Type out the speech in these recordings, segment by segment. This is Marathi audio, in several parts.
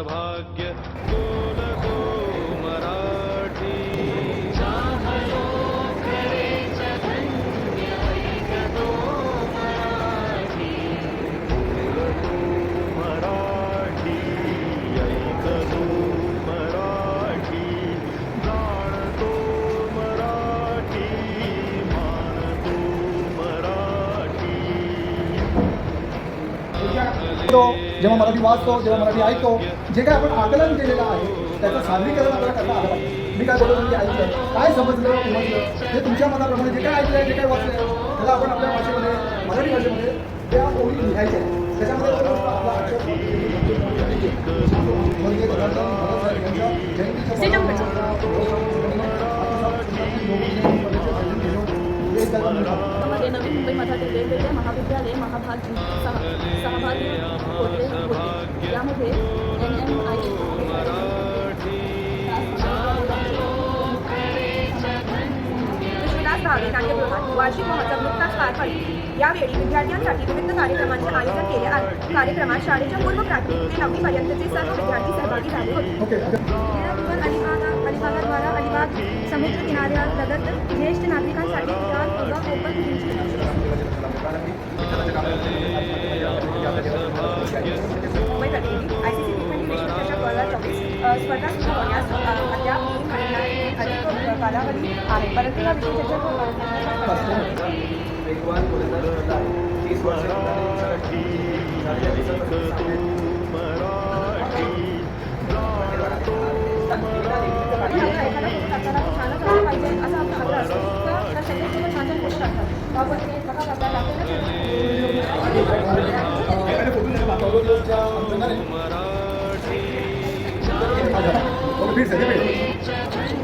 भाग्य बोलतो मराठी. चाहलो खरेच धन्य ऐकतो मराठी. बोलतो मराठी ऐकतो मराठी. जाणतो मराठी मानतो मराठी. जेव्हा मराठी वाचतो, जेव्हा मराठी ऐकतो, जे काय आपण आकलन केलेलं आहे त्याचं सादरीकरण आपल्याला करता आलं पाहिजे. मी काय बोलतो म्हणजे ऐकलं, काय समजलं समजलं ते तुमच्या मनाप्रमाणे जे काय ऐकलं जे काय वाचलं त्याला आपण आपल्या भाषेमध्ये मराठी भाषेमध्ये त्या ओळी लिहायच्या आहेत. त्याच्यामध्ये आपला अक्षर मध्ये नवी मुंबई मठातील वेगवेगळे महाविद्यालय सहभागी होते. यामध्ये कृष्णदास भावे नाट्यगृहात वार्षिक महोत्सव नुकताच पार पडला. यावेळी विद्यार्थ्यांसाठी विविध कार्यक्रमांचे आयोजन केले आहे. कार्यक्रमात शाळेच्या पूर्व प्राथमिक ते 9वी पर्यंतचे सर्व विद्यार्थी सहभागी झाले होते. अलिबागद्वारा अलिबाग समुद्र किनाऱ्यालगत ज्येष्ठ नागरिकांसाठी ओपन मुंबई प्रतिनिधी ICC T20 विश्वचषक 2024 स्पर्धा सुरू होण्यास अद्याप 3 महिन्यांनी अधिक कालावधी आहे. परंतु या विश्वचषक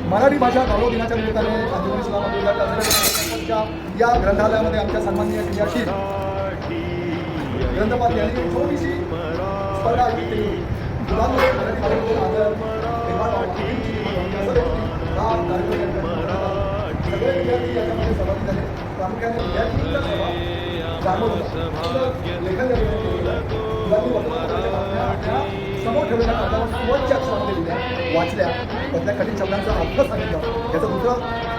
मराठी भाषा गौरव दिनाच्या निमित्ताने अंजुमन इस्लाम अब्दुल्ला या ग्रंथालयामध्ये आमच्या सन्माननीय क्रियाशील ग्रंथपाल यांनी छोटीशी स्पर्धा आयोजित केली. मुलांमध्ये मराठी भाषेबद्दल आदर निर्माण सगळे विद्यार्थी याच्यामध्ये सहभागी झाले. प्रामुख्याने विद्यार्थ्यांचा सहभाग जाणवत होता. लेखन समोर ठेवलेल्या कागदावर स्वच्छ अक्षरामध्ये लिहिल्या, वाचल्या, त्यातल्या कठीण शब्दांचा अर्थ सांगितलं. याचा दुसरा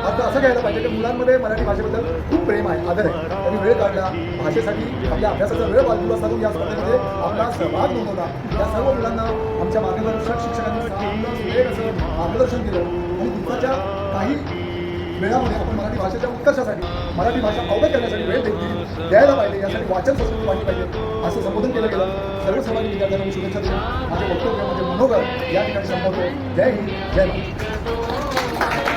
अर्थ असं घ्यायला पाहिजे की मुलांमध्ये मराठी भाषेबद्दल खूप प्रेम आहे, आदर आहे. त्यांनी वेळ काढला भाषेसाठी, आपल्या अभ्यासाचा वेळ बाजूला सारून या स्पर्धेमध्ये आपला सहभाग नोंदवला. या सर्व मुलांना आमच्या मार्गदर्शक शिक्षकांनी चांगलं सुरेख असं मार्गदर्शन केलं. आणि दुसऱ्याच्या काही वेळामध्ये आपण मराठी भाषेच्या उत्कर्षासाठी, मराठी भाषा अवगत करण्यासाठी वेळ देखील द्यायला पाहिजे. यासाठी वाचन संस्कृती वाढली पाहिजे असं संबोधन केलं गेलं. सर्व सहभागी विद्यार्थ्यांना मी शुभेच्छा देऊन माझे वक्तव्य म्हणजे मनोगत या ठिकाणी संपवतो. जय हिंद, जय महाराष्ट्र.